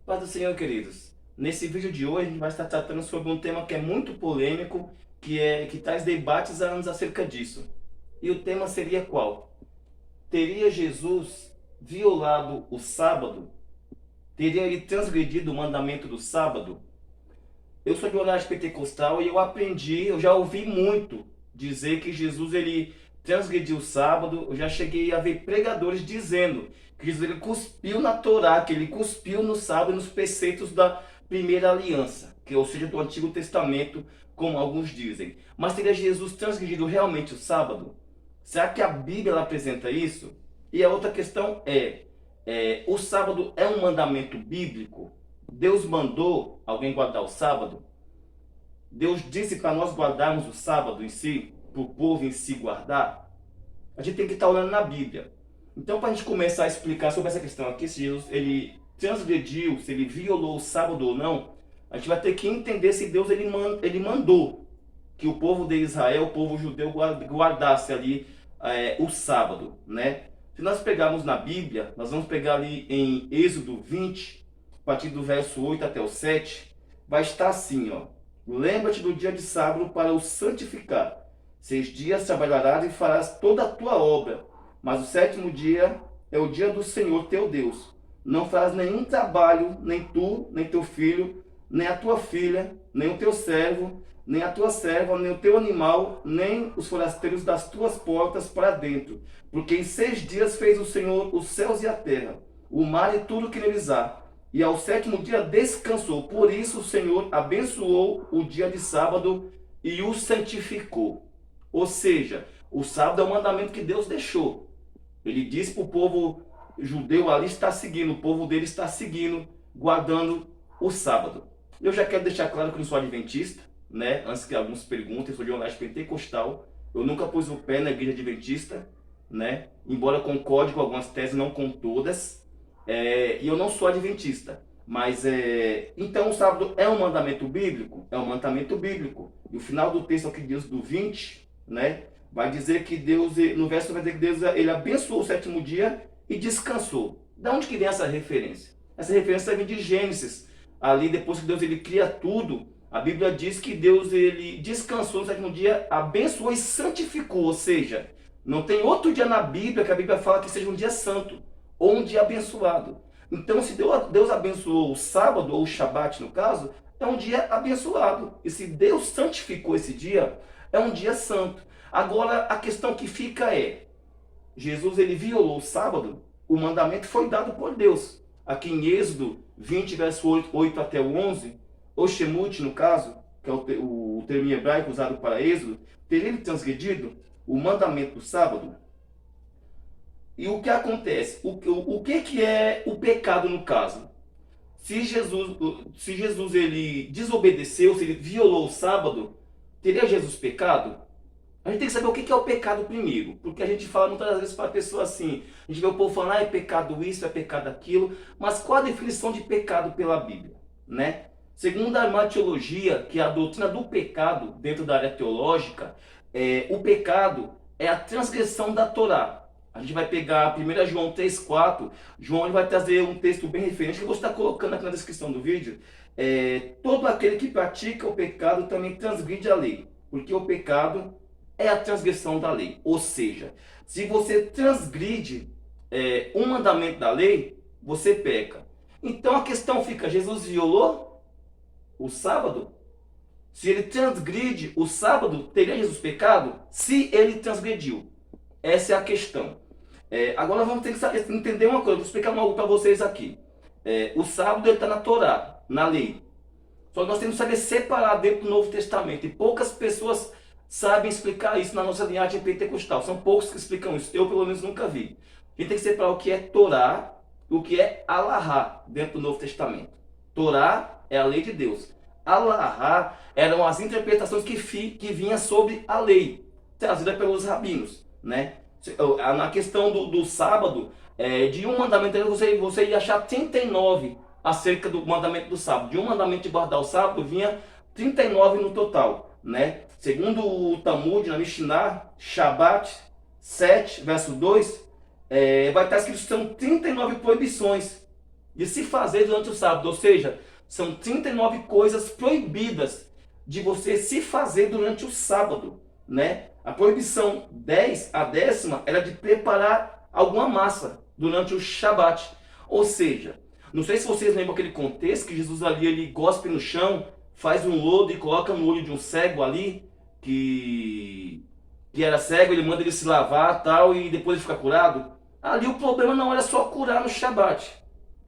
Paz do Senhor, queridos. Nesse vídeo de hoje, a gente vai estar tratando sobre um tema que é muito polêmico, que traz debates há anos acerca disso. E o tema seria qual? Teria Jesus violado o sábado? Teria ele transgredido o mandamento do sábado? Eu sou de origem pentecostal e eu já ouvi muito dizer que Jesus ele transgrediu o sábado. Eu já cheguei a ver pregadores dizendo que Jesus ele cuspiu na Torá, que ele cuspiu no sábado e nos preceitos da primeira aliança, que ou seja, do Antigo Testamento, como alguns dizem. Mas teria Jesus transgredido realmente o sábado? Será que a Bíblia ela apresenta isso? E a outra questão o sábado é um mandamento bíblico? Deus mandou alguém guardar o sábado? Deus disse para nós guardarmos o sábado em si, para o povo em si guardar? A gente tem que estar olhando na Bíblia. Então, para a gente começar a explicar sobre essa questão aqui, se Jesus ele transgrediu, se ele violou o sábado ou não, a gente vai ter que entender se Deus ele mandou que o povo de Israel, o povo judeu, guardasse ali o sábado, né? Se nós pegarmos na Bíblia, nós vamos pegar ali em Êxodo 20, a partir do verso 8 até o 7, vai estar assim, ó. Lembra-te do dia de sábado para o santificar. 6 dias trabalharás e farás toda a tua obra, mas o sétimo dia é o dia do Senhor teu Deus. Não farás nenhum trabalho, nem tu, nem teu filho, nem a tua filha, nem o teu servo, nem a tua serva, nem o teu animal, nem os forasteiros das tuas portas para dentro. Porque em 6 dias fez o Senhor os céus e a terra, o mar e tudo que neles há. E ao sétimo dia descansou. Por isso o Senhor abençoou o dia de sábado e o santificou. Ou seja, o sábado é o mandamento que Deus deixou. Ele disse para o povo judeu ali está seguindo, o povo dele está seguindo, guardando o sábado. Eu já quero deixar claro que eu não sou adventista, né? Antes que alguns perguntem, eu sou de origem pentecostal. Eu nunca pus o pé na igreja adventista, né? Embora concorde com algumas teses, não com todas. E eu não sou adventista. Mas, então o sábado é um mandamento bíblico? É um mandamento bíblico. E o final do texto aqui, Deus do 20, né? Vai dizer que Deus, no verso vai dizer que Deus ele abençoou o sétimo dia e descansou. Da onde que vem essa referência? Essa referência vem de Gênesis. Ali, depois que Deus ele cria tudo, a Bíblia diz que Deus ele descansou no sétimo dia, abençoou e santificou. Ou seja, não tem outro dia na Bíblia que a Bíblia fala que seja um dia santo ou um dia abençoado. Então, se Deus abençoou o sábado, ou o Shabat no caso, é um dia abençoado. E se Deus santificou esse dia, é um dia santo. Agora, a questão que fica Jesus ele violou o sábado, o mandamento foi dado por Deus. Aqui em Êxodo 20, verso 8 até o 11, o Shemut, no caso, que é o termo hebraico usado para Êxodo, teria ele transgredido o mandamento do sábado? E o que acontece? O que é o pecado no caso? Se Jesus ele desobedeceu, se ele violou o sábado, teria Jesus pecado? A gente tem que saber o que é o pecado primeiro, porque a gente fala muitas vezes para a pessoa assim, a gente vê o povo falando, é pecado isso, é pecado aquilo, mas qual a definição de pecado pela Bíblia, né? Segundo a hermeneutologia, que é a doutrina do pecado dentro da área teológica, o pecado é a transgressão da Torá. A gente vai pegar 1 João 3,4, João ele vai trazer um texto bem referente, que eu vou estar colocando aqui na descrição do vídeo. Todo aquele que pratica o pecado também transgride a lei, porque o pecado é a transgressão da lei. Ou seja, se você transgride um mandamento da lei, você peca. Então a questão fica, Jesus violou o sábado? Se ele transgride o sábado, teria Jesus pecado? Se ele transgrediu. Essa é a questão. Agora vamos ter que entender uma coisa, vou explicar algo para vocês aqui. O sábado está na Torá, na lei. Só que nós temos que saber separar dentro do Novo Testamento. E poucas pessoas sabem explicar isso na nossa linhagem pentecostal. São poucos que explicam isso. Eu, pelo menos, nunca vi. A gente tem que separar o que é Torá e o que é Alahá dentro do Novo Testamento. Torá é a lei de Deus. Alahá eram as interpretações que vinham sobre a lei, trazida pelos rabinos, né? Na questão do sábado, de um mandamento, você ia achar 39 acerca do mandamento do sábado. De um mandamento de guardar o sábado, vinha 39 no total, né? Segundo o Talmud, na Mishnah, Shabat 7, verso 2, vai estar escrito que são 39 proibições. de se fazer durante o sábado. Ou seja, são 39 coisas proibidas de você se fazer durante o sábado, né? A proibição 10, a 10ª, era de preparar alguma massa durante o Shabat. Ou seja, não sei se vocês lembram aquele contexto que Jesus ali, ele gospe no chão, faz um lodo e coloca no olho de um cego ali, que era cego, ele manda ele se lavar tal, e depois ele fica curado. Ali o problema não era só curar no Shabat.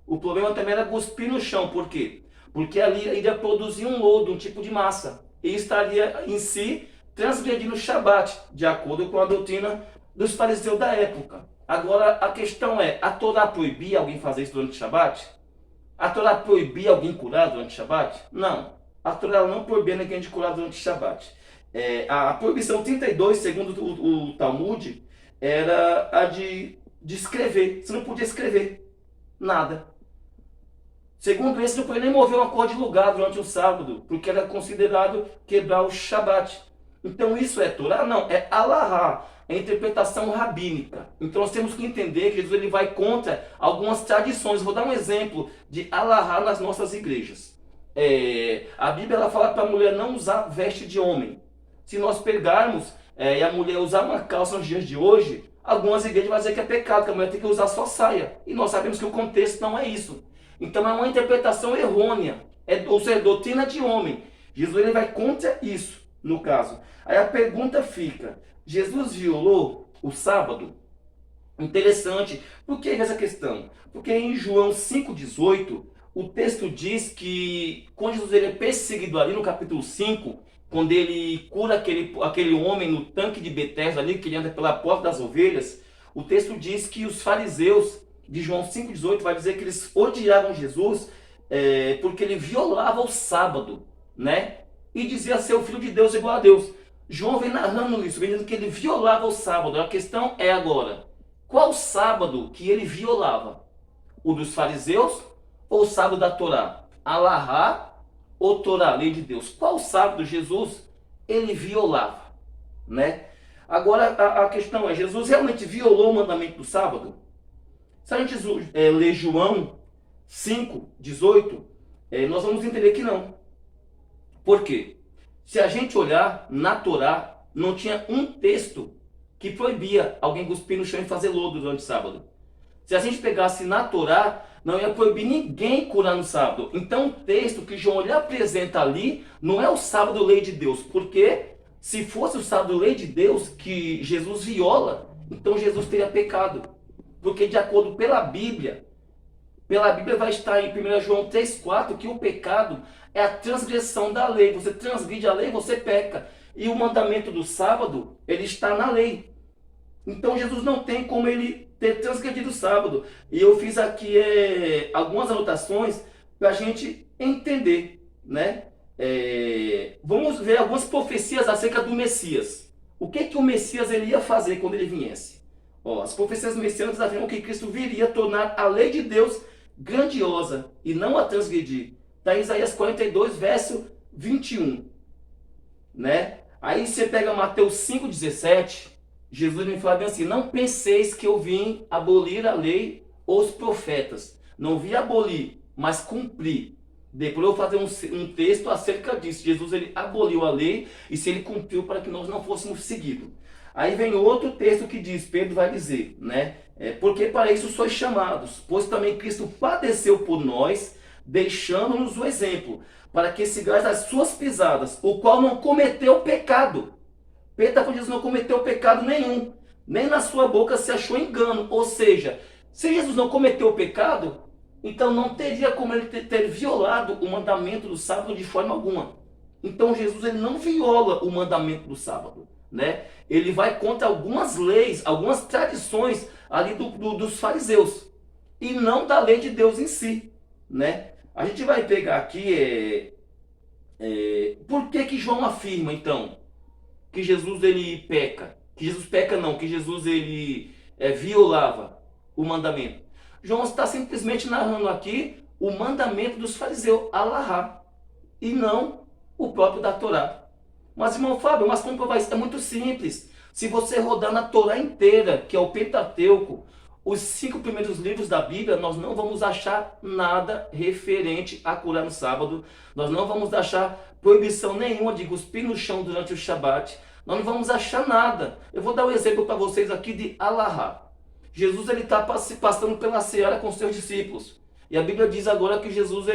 O problema também era cuspir no chão. Por quê? Porque ali iria produzir um lodo, um tipo de massa. E estaria em si transgredindo o Shabat, de acordo com a doutrina dos fariseus da época. Agora a questão é, a Torá proibia alguém fazer isso durante o Shabat? A Torá proibia alguém curar durante o Shabat? Não. A Torá não proibia ninguém de curar durante o Shabat. A proibição 32, segundo o Talmud, era a de escrever. Você não podia escrever nada. Segundo esse, não podia nem mover uma cor de lugar durante o sábado, porque era considerado quebrar o Shabat. Então isso é Torá? Não, é Alahá, é interpretação rabínica. Então nós temos que entender que Jesus ele vai contra algumas tradições. Vou dar um exemplo de Alahá nas nossas igrejas. A Bíblia ela fala para a mulher não usar veste de homem. Se nós pegarmos e a mulher usar uma calça nos dias de hoje, algumas igrejas vão dizer que é pecado, que a mulher tem que usar só saia. E nós sabemos que o contexto não é isso. Então é uma interpretação errônea, ou seja, doutrina de homem. Jesus ele vai contra isso, no caso. Aí a pergunta fica, Jesus violou o sábado? Interessante. Por que essa questão? Porque em João 5,18, o texto diz que quando Jesus ele é perseguido ali no capítulo 5, quando ele cura aquele homem no tanque de Betesda ali, que ele anda pela porta das ovelhas, o texto diz que os fariseus de João 5,18 vai dizer que eles odiavam Jesus porque ele violava o sábado, né? E dizia ser o Filho de Deus igual a Deus. João vem narrando isso, vem dizendo que ele violava o sábado. A questão é agora, qual sábado que ele violava? O dos fariseus ou o sábado da Torá? Alahá ou Torá, lei de Deus? Qual sábado Jesus ele violava, né? Agora a questão é, Jesus realmente violou o mandamento do sábado? Se a gente ler João 5,18, nós vamos entender que não. Por quê? Se a gente olhar na Torá, não tinha um texto que proibia alguém cuspir no chão e fazer lodo durante o sábado. Se a gente pegasse na Torá, não ia proibir ninguém curar no sábado. Então o texto que João lhe apresenta ali não é o sábado lei de Deus. Porque se fosse o sábado lei de Deus que Jesus viola, então Jesus teria pecado. Porque de acordo pela Bíblia vai estar em 1 João 3,4 que o pecado é a transgressão da lei. Você transgride a lei, você peca. E o mandamento do sábado, ele está na lei. Então Jesus não tem como ele ter transgredido o sábado. E eu fiz aqui algumas anotações para a gente entender, né? Vamos ver algumas profecias acerca do Messias. O que o Messias ele ia fazer quando ele viesse? As profecias messiânicas afirmam que Cristo viria tornar a lei de Deus grandiosa e não a transgredir. Está em Isaías 42, verso 21. Né? Aí você pega Mateus 5,17, Jesus me fala bem assim, não penseis que eu vim abolir a lei ou os profetas. Não vim abolir, mas cumprir. Depois eu vou fazer um texto acerca disso. Jesus ele aboliu a lei e se ele cumpriu para que nós não fôssemos seguidos. Aí vem outro texto que diz, Pedro vai dizer, né? Porque para isso sois chamados, pois também Cristo padeceu por nós, deixando-nos o exemplo, para que sigais as suas pisadas, o qual não cometeu pecado. Pedro está falando que Jesus não cometeu pecado nenhum, nem na sua boca se achou engano. Ou seja, se Jesus não cometeu pecado, então não teria como ele ter violado o mandamento do sábado de forma alguma. Então Jesus ele não viola o mandamento do sábado, né? Ele vai contra algumas leis, algumas tradições ali dos fariseus e não da lei de Deus em si, né? A gente vai pegar aqui por que João afirma então que Jesus ele peca? Que Jesus peca não, que Jesus ele violava o mandamento. João está simplesmente narrando aqui o mandamento dos fariseus, Alahá, e não o próprio da Torá. Mas, irmão Fábio, mas como provar isso? É muito simples. Se você rodar na Torá inteira, que é o Pentateuco, os 5 primeiros livros da Bíblia, nós não vamos achar nada referente a curar no sábado. Nós não vamos achar proibição nenhuma de cuspir no chão durante o Shabat. Nós não vamos achar nada. Eu vou dar um exemplo para vocês aqui de Alahá. Jesus está passando pela seara com seus discípulos. E a Bíblia diz agora que Jesus,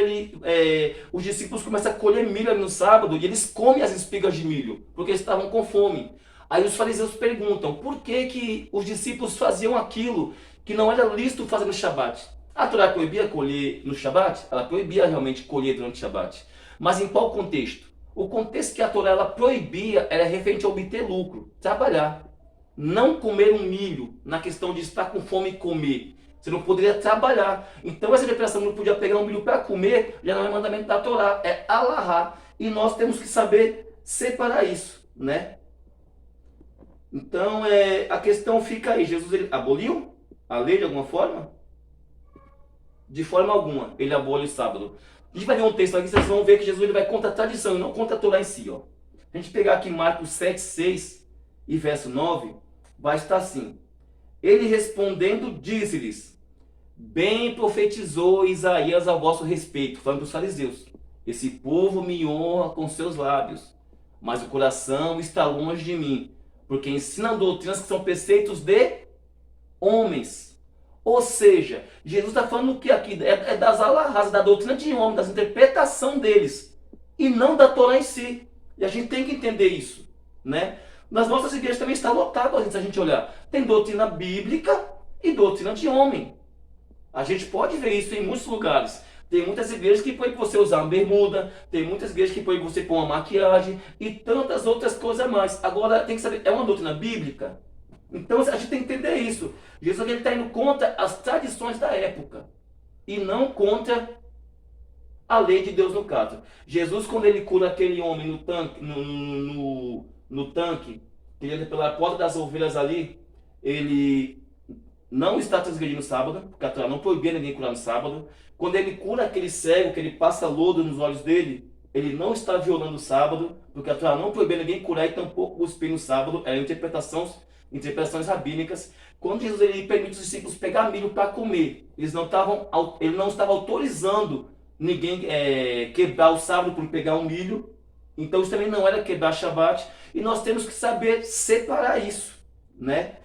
os discípulos começam a colher milho ali no sábado e eles comem as espigas de milho, porque eles estavam com fome. Aí os fariseus perguntam, por que os discípulos faziam aquilo que não era lícito fazer no Shabat? A Torá proibia colher no Shabat? Ela proibia realmente colher durante o Shabat. Mas em qual contexto? O contexto que a Torá ela proibia era referente a obter lucro, trabalhar. Não comer um milho, na questão de estar com fome e comer. Você não poderia trabalhar. Então essa interpretação não podia pegar um milho para comer, já não é mandamento da Torá, é alahá. E nós temos que saber separar isso, né? Então a questão fica aí. Jesus ele aboliu a lei de alguma forma? De forma alguma. Ele abole o sábado. A gente vai ver um texto aqui, vocês vão ver que Jesus ele vai contra a tradição e não contra a Torá em si. Ó. A gente pegar aqui Marcos 7, 6 e verso 9, vai estar assim. Ele respondendo, disse-lhes, bem profetizou Isaías a vosso respeito, falando dos fariseus. Esse povo me honra com seus lábios, mas o coração está longe de mim, porque ensinam doutrinas que são preceitos de homens. Ou seja, Jesus está falando o que aqui? É das alahás, da doutrina de homens, das interpretação deles, e não da Torá em si. E a gente tem que entender isso, né? Nas nossas igrejas também está lotado, se a gente olhar. Tem doutrina bíblica e doutrina de homem. A gente pode ver isso em muitos lugares. Tem muitas igrejas que proíbem você usar uma bermuda, tem muitas igrejas que proíbem você pôr uma maquiagem e tantas outras coisas a mais. Agora, tem que saber, é uma doutrina bíblica? Então, a gente tem que entender isso. Jesus está indo contra as tradições da época e não contra a lei de Deus no caso. Jesus, quando ele cura aquele homem no tanque, no tanque, que entra pela porta das ovelhas ali, ele não está transgredindo o sábado, porque a Torá não proibia ninguém curar no sábado. Quando ele cura aquele cego, que ele passa lodo nos olhos dele, ele não está violando o sábado, porque a Torá não proibia ninguém curar e tampouco cuspir no sábado. Eram interpretações rabínicas. Quando Jesus ele permite os discípulos pegar milho para comer, ele não estava autorizando ninguém quebrar o sábado por pegar um milho. Então isso também não era quebrar Shabat. E nós temos que saber separar isso, né?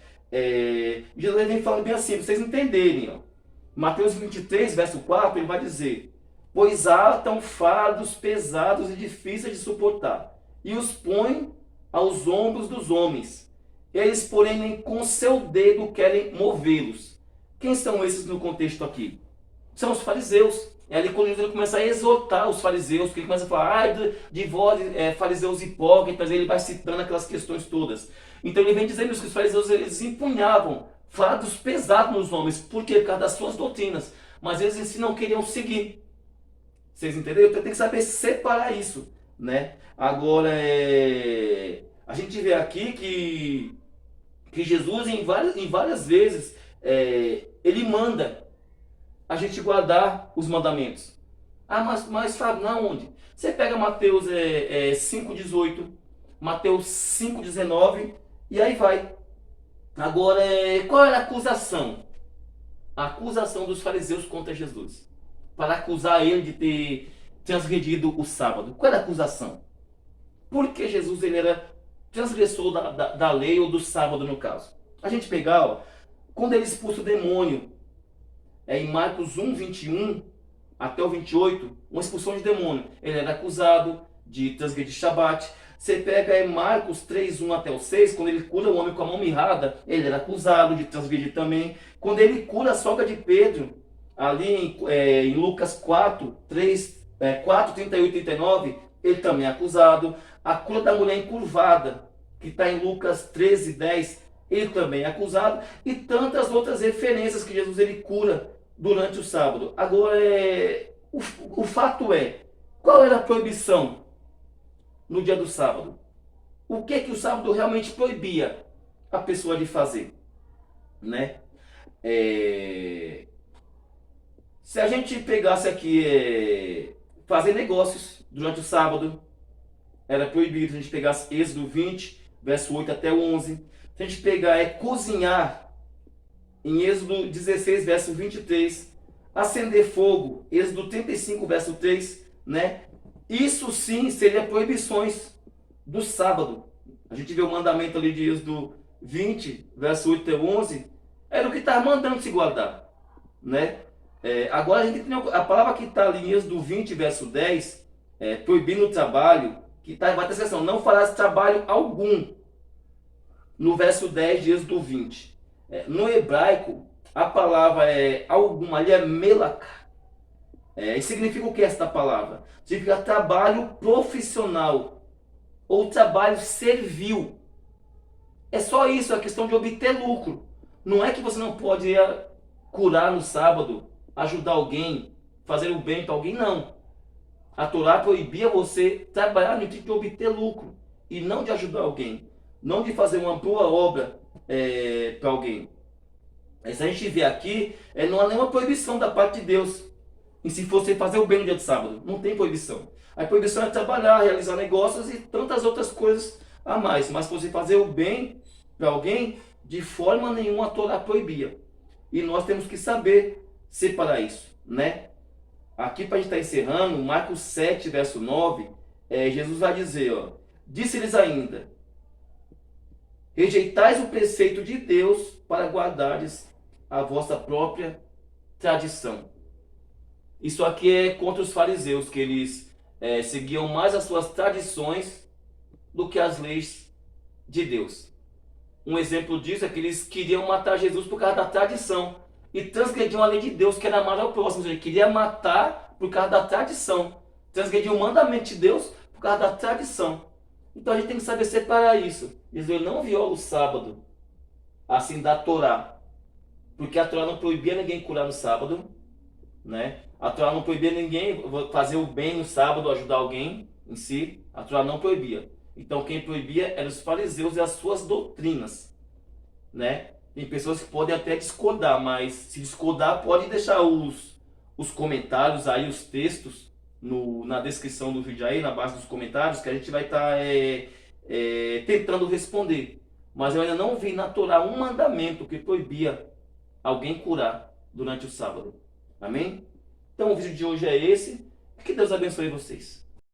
Jesus vem falando bem assim, para vocês entenderem. Ó. Mateus 23, verso 4, ele vai dizer, pois atam fardos pesados e difíceis de suportar, e os põem aos ombros dos homens. Eles, porém, nem com seu dedo querem movê-los. Quem são esses no contexto aqui? São os fariseus. É ali quando ele começa a exortar os fariseus, que ele começa a falar, ai de vós, fariseus hipócritas, ele vai citando aquelas questões todas. Então ele vem dizendo que os fariseus eles empunhavam fardos pesados nos homens, por quê? Por causa das suas doutrinas. Mas eles em si não queriam seguir. Vocês entenderam? Então tem que saber separar isso, né? Agora, a gente vê aqui que Jesus, em várias vezes, ele manda a gente guardar os mandamentos. Ah, mas Fábio, na onde? Você pega Mateus 5,18, Mateus 5,19 e aí vai. Agora, qual era a acusação? A acusação dos fariseus contra Jesus. Para acusar ele de ter transgredido o sábado. Qual era a acusação? Porque Jesus ele era transgressor da lei ou do sábado no caso. A gente pegar, ó, quando ele expulsa o demônio, em Marcos 1, 21 até o 28, uma expulsão de demônio. Ele era acusado de transgredir Shabat. Você pega em Marcos 3, 1 até o 6, quando ele cura o homem com a mão mirrada, ele era acusado de transgredir também. Quando ele cura a sogra de Pedro, ali em Lucas 4, 38 e 39, ele também é acusado. A cura da mulher encurvada, que está em Lucas 13, 10, ele também é acusado. E tantas outras referências que Jesus ele cura durante o sábado. Agora, o fato qual era a proibição no dia do sábado? O que o sábado realmente proibia a pessoa de fazer? Né? Se a gente pegasse aqui fazer negócios durante o sábado, era proibido. Se a gente pegasse Êxodo 20, verso 8 até o 11. Se a gente pegar cozinhar em Êxodo 16, verso 23, acender fogo, Êxodo 35, verso 3, né? Isso sim seria proibições do sábado. A gente vê o mandamento ali de Êxodo 20, verso 8 até 11, era o que estava mandando se guardar, né? Agora a gente tem a palavra que está ali em Êxodo 20, verso 10, proibindo o trabalho, que vai ter essa questão, não farás trabalho algum, no verso 10 de Êxodo 20. No hebraico, a palavra algum ali é melach. E significa o que esta palavra? Significa trabalho profissional ou trabalho servil. É só isso, é a questão de obter lucro. Não é que você não pode curar no sábado, ajudar alguém, fazer o bem para alguém, não. A Torá proibia você trabalhar no sentido de obter lucro e não de ajudar alguém, não de fazer uma boa obra para alguém. Se a gente vê aqui, não há nenhuma proibição da parte de Deus. E se fosse fazer o bem no dia de sábado, não tem proibição. A proibição é trabalhar, realizar negócios e tantas outras coisas a mais. Mas se você fazer o bem para alguém, de forma nenhuma a Torá proibia. E nós temos que saber separar isso, né? Aqui para a gente estar encerrando, Marcos 7, verso 9, Jesus vai dizer, ó, disse-lhes ainda, rejeitais o preceito de Deus para guardares a vossa própria tradição. Isso aqui é contra os fariseus, que eles seguiam mais as suas tradições do que as leis de Deus. Um exemplo disso é que eles queriam matar Jesus por causa da tradição e transgrediam a lei de Deus, que era amar ao próximo. Ele queria matar por causa da tradição, transgrediam o mandamento de Deus por causa da tradição. Então a gente tem que saber separar isso. Jesus não viola o sábado, assim, da Torá, porque a Torá não proibia ninguém curar no sábado, né? A Torá não proibia ninguém fazer o bem no sábado, ajudar alguém em si. A Torá não proibia. Então quem proibia eram os fariseus e as suas doutrinas, né? Tem pessoas que podem até discordar, mas se discordar pode deixar os comentários aí, os textos na descrição do vídeo aí, na base dos comentários, que a gente vai estar tentando responder. Mas eu ainda não vi na Torá um mandamento que proibia alguém curar durante o sábado. Amém? Então o vídeo de hoje é esse. Que Deus abençoe vocês.